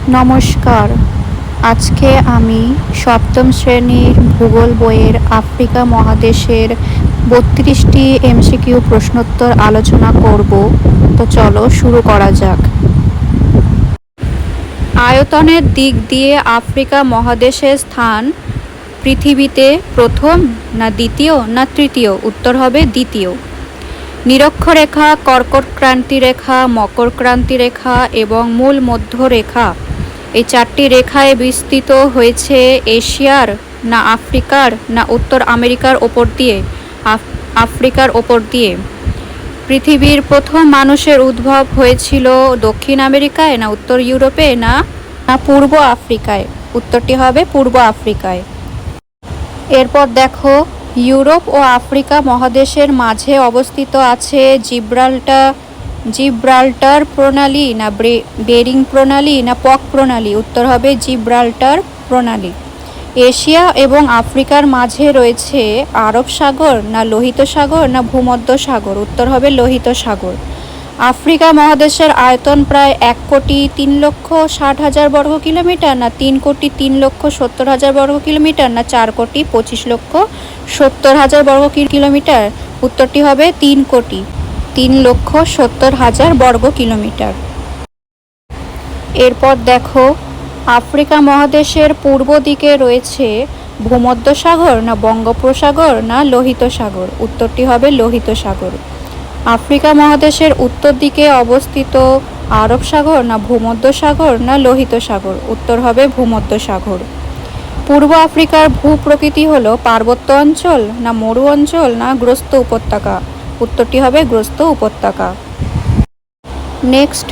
নমস্কার। আজকে আমি সপ্তম শ্রেণীর ভূগোল বইয়ের আফ্রিকা মহাদেশের ৩২টি এমসিকিউ প্রশ্নোত্তর আলোচনা করব। তো চলো শুরু করা যাক। আয়তনের দিক দিয়ে আফ্রিকা মহাদেশের স্থান পৃথিবীতে প্রথম না দ্বিতীয় না তৃতীয়? উত্তর হবে দ্বিতীয়। নিরক্ষরেখা, কর্কট ক্রান্তি রেখা, মকর ক্রান্তি রেখা এবং মূল মধ্য রেখা, এই চারটি রেখায় বিস্তৃত হয়েছে এশিয়ার না আফ্রিকার না উত্তর আমেরিকার ওপর দিয়ে? আফ্রিকার ওপর দিয়ে। পৃথিবীর প্রথম মানুষের উদ্ভব হয়েছিল দক্ষিণ আমেরিকায় না উত্তর ইউরোপে না না পূর্ব আফ্রিকায়? উত্তরটি হবে পূর্ব আফ্রিকায়। এরপর দেখো, ইউরোপ ও আফ্রিকা মহাদেশের মাঝে অবস্থিত আছে জিব্রাল্টার প্রণালী না বেরিং প্রণালী না পক প্রণালী? উত্তর হবে জিব্রাল্টার প্রণালী। এশিয়া এবং আফ্রিকার মাঝে রয়েছে আরব সাগর না লোহিত সাগর না ভূমধ্য সাগর? উত্তর হবে লোহিত সাগর। আফ্রিকা মহাদেশের আয়তন প্রায় ১,৩,৬০,০০০ বর্গ কিলোমিটার না ৩,৩,৭০,০০০ বর্গ কিলোমিটার না ৪,২৫,৭০,০০০ বর্গ কিলোমিটার? উত্তরটি হবে ৩,৩,৭০,০০০ বর্গ কিলোমিটার। এরপর দেখো, আফ্রিকা মহাদেশের পূর্ব দিকে রয়েছে ভূমধ্য সাগর না বঙ্গোপসাগর না লোহিত সাগর? উত্তরটি হবে লোহিত সাগর। আফ্রিকা মহাদেশের উত্তর দিকে অবস্থিত আরব সাগর না ভূমধ্য সাগর না লোহিত সাগর? উত্তর হবে ভূমধ্য সাগর। পূর্ব আফ্রিকার ভূপ্রকৃতি হল পার্বত্য অঞ্চল না মরু অঞ্চল না গ্রস্ত উপত্যকা? উত্তরটি হবে গ্রস্ত উপত্যকা। নেক্সট,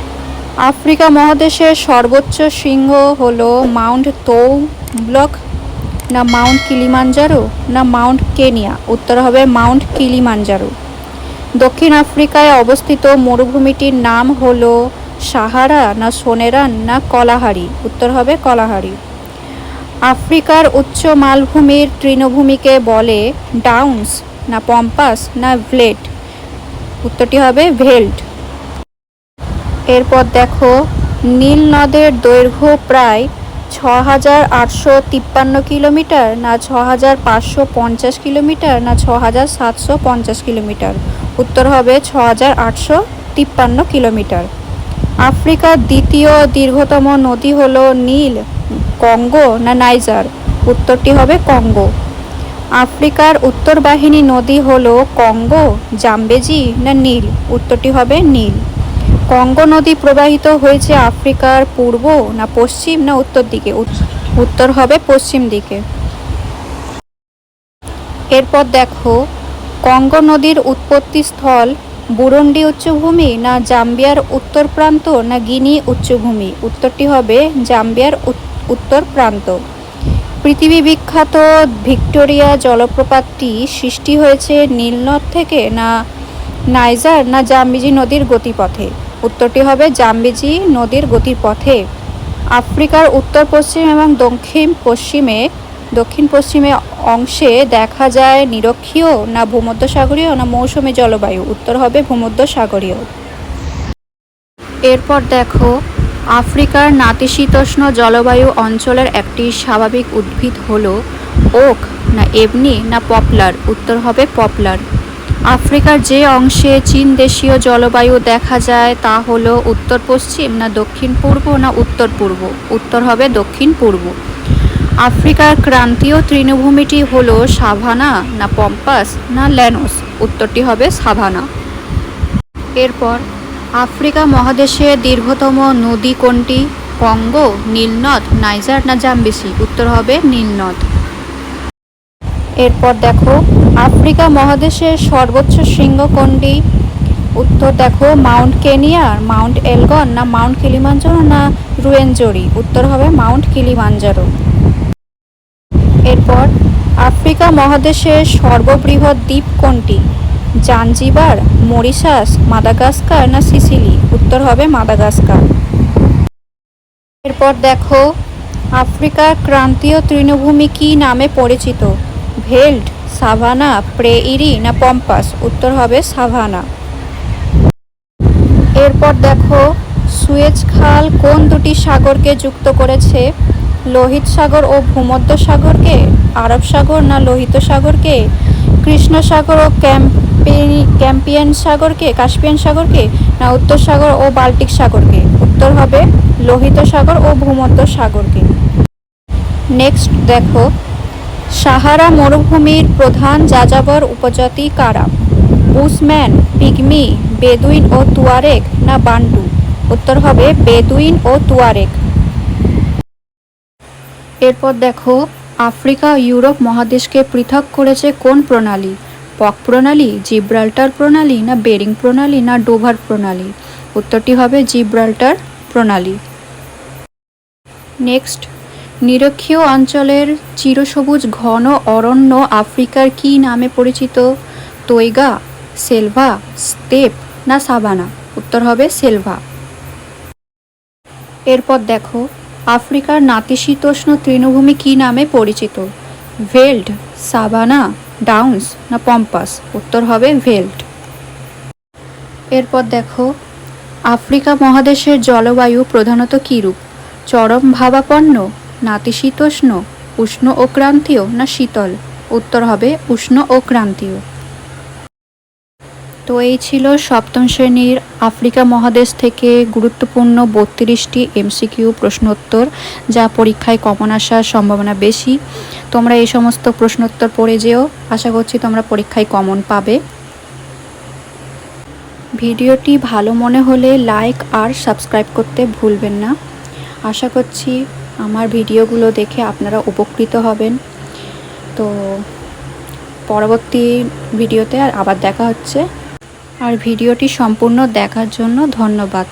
আফ্রিকা মহাদেশের সর্বোচ্চ শৃঙ্গ হল মাউন্ট তৌব্লক না মাউন্ট কিলিমাঞ্জারো না মাউন্ট কেনিয়া? উত্তর হবে মাউন্ট কিলিমাঞ্জারো। দক্ষিণ আফ্রিকায় অবস্থিত মরুভূমিটির নাম হল সাহারা না সোনেরান না কলাহারি? উত্তর হবে কলাহারি। আফ্রিকার উচ্চ মালভূমির তৃণভূমিকে বলে ডাউন্স না পম্পাস না ভেল্ট? উত্তরটি হবে ভেল্ট। এরপর দেখো, নীল নদের দৈর্ঘ্য প্রায় ৬,৮৫৩ কিলোমিটার না ৬,৫৫০ কিলোমিটার না ৬,৭৫০ কিলোমিটার? উত্তর হবে ৬,৮৫৩ কিলোমিটার। আফ্রিকার দ্বিতীয় দীর্ঘতম নদী হল নীল, কঙ্গো না নাইজার? উত্তরটি হবে কঙ্গো। আফ্রিকার উত্তর বাহিনী নদী হল কঙ্গো, জাম্বেজি না নীল? উত্তরটি হবে নীল। কঙ্গো নদী প্রবাহিত হয়েছে আফ্রিকার পূর্ব না পশ্চিম না উত্তর দিকে? উত্তর হবে পশ্চিম দিকে। এরপর দেখো, কঙ্গো নদীর উৎপত্তি স্থল বুরুন্ডি উচ্চভূমি না জাম্বিয়ার উত্তর প্রান্ত না গিনি উচ্চভূমি? উত্তরটি হবে জাম্বিয়ার উত্তর প্রান্ত। পৃথিবী বিখ্যাত ভিক্টোরিয়া জলপ্রপাতটি সৃষ্টি হয়েছে নীলনদ থেকে না নাইজার না জাম্বেজি নদীর গতিপথে? উত্তরটি হবে জাম্বেজি নদীর গতিপথে। আফ্রিকার উত্তর পশ্চিম এবং দক্ষিণ পশ্চিমে অংশে দেখা যায় নিরক্ষীয় না ভূমধ্যসাগরীয় না মৌসুমী জলবায়ু? উত্তর হবে ভূমধ্যসাগরীয়। এরপর দেখো, আফ্রিকার নাতিশীতোষ্ণ জলবায়ু অঞ্চলের একটি স্বাভাবিক উদ্ভিদ হল ওক না এবনি না পপলার? উত্তর হবে পপলার। আফ্রিকার যে অংশে চীন দেশীয় জলবায়ু দেখা যায় তা হল উত্তর পশ্চিম না দক্ষিণ পূর্ব না উত্তর পূর্ব? উত্তর হবে দক্ষিণ পূর্ব। আফ্রিকার ক্রান্তীয় তৃণভূমিটি হল সাভানা না পম্পাস না ল্যানোস? উত্তরটি হবে সাভানা। এরপর, আফ্রিকা মহাদেশের দীর্ঘতম নদী কোনটি? কঙ্গো, নীলনদ, নাইজার না জাম্বেজি? উত্তর হবে নীলনদ। এরপর দেখো, আফ্রিকা মহাদেশের সর্বোচ্চ শৃঙ্গ কোনটি? উত্তর দেখো মাউন্ট কেনিয়া, মাউন্ট এলগন না মাউন্ট কিলিমাঞ্জারো না রুয়েনজোরি? উত্তর হবে মাউন্ট কিলিমাঞ্জারো। এরপর, আফ্রিকা মহাদেশের সর্ববৃহৎ দ্বীপ কোনটি? জাঞ্জিবার, মরিশাস, মাদাগাস্কার না সিসিলি? উত্তর হবে মাদাগাস্কার। এরপর দেখো, আফ্রিকার ক্রান্তীয় তৃণভূমি কী নামে পরিচিত? ভেল্ট, সাভানা, প্রেইরি না পম্পাস? উত্তর হবে সাভানা। এরপর দেখো, সুয়েজ খাল কোন দুটি সাগরকে যুক্ত করেছে? লোহিত সাগর ও ভূমধ্য সাগরকে, আরব সাগর না লোহিত সাগরকে, কৃষ্ণ সাগর ও কাস্পিয়ান সাগরকে, না উত্তর সাগর ও বাল্টিক সাগরকে? উত্তর হবে লোহিত সাগর ও ভূমধ্য সাগরকে। নেক্সট দেখো, সাহারা মরুভূমির প্রধান যাযাবর উপজাতি কারা? বুশম্যান, পিগমি, বেদুইন ও তুয়ারেগ, না বান্টু? উত্তর হবে বেদুইন ও তুয়ারেগ। এরপর দেখো, আফ্রিকা ও ইউরোপ মহাদেশকে পৃথক করেছে কোন প্রণালী? পক প্রণালী, জিব্রাল্টার প্রণালী, না বেরিং প্রণালী, না ডোভার প্রণালী? উত্তরটি হবে জিব্রাল্টার প্রণালী। নেক্সট, নিরক্ষীয় অঞ্চলের চিরসবুজ ঘন অরণ্য আফ্রিকার কী নামে পরিচিত? তৈগা, সেলভা, স্টেপ, না সাভানা? উত্তর হবে সেলভা। এরপর দেখো, আফ্রিকার নাতিশীতোষ্ণ তৃণভূমি কী নামে পরিচিত? ভেল্ড, সাভানা, ডাউন্স, না পম্পাস? উত্তর হবে ভেল্ড। এরপর দেখো, আফ্রিকা মহাদেশের জলবায়ু প্রধানত কীরূপ? চরম ভাবাপন্ন, নাতিশীতোষ্ণ, উষ্ণ ও ক্রান্তীয়, না শীতল? উত্তর হবে উষ্ণ ও ক্রান্তীয়। তো এই ছিল সপ্তম শ্রেণীর আফ্রিকা মহাদেশ থেকে গুরুত্বপূর্ণ 32টি এমসিকিউ প্রশ্নোত্তর, যা পরীক্ষায় কমন আসার সম্ভাবনা বেশি। তোমরা এই সমস্ত প্রশ্নোত্তর পড়ে যেও, আশা করছি তোমরা পরীক্ষায় কমন পাবে। ভিডিওটি ভালো মনে হলে লাইক আর সাবস্ক্রাইব করতে ভুলবেন না। আশা করছি আমার ভিডিওগুলো দেখে আপনারা উপকৃত হবেন। তো পরবর্তী ভিডিওতে আবার দেখা হচ্ছে। আর ভিডিওটি সম্পূর্ণ দেখার জন্য ধন্যবাদ।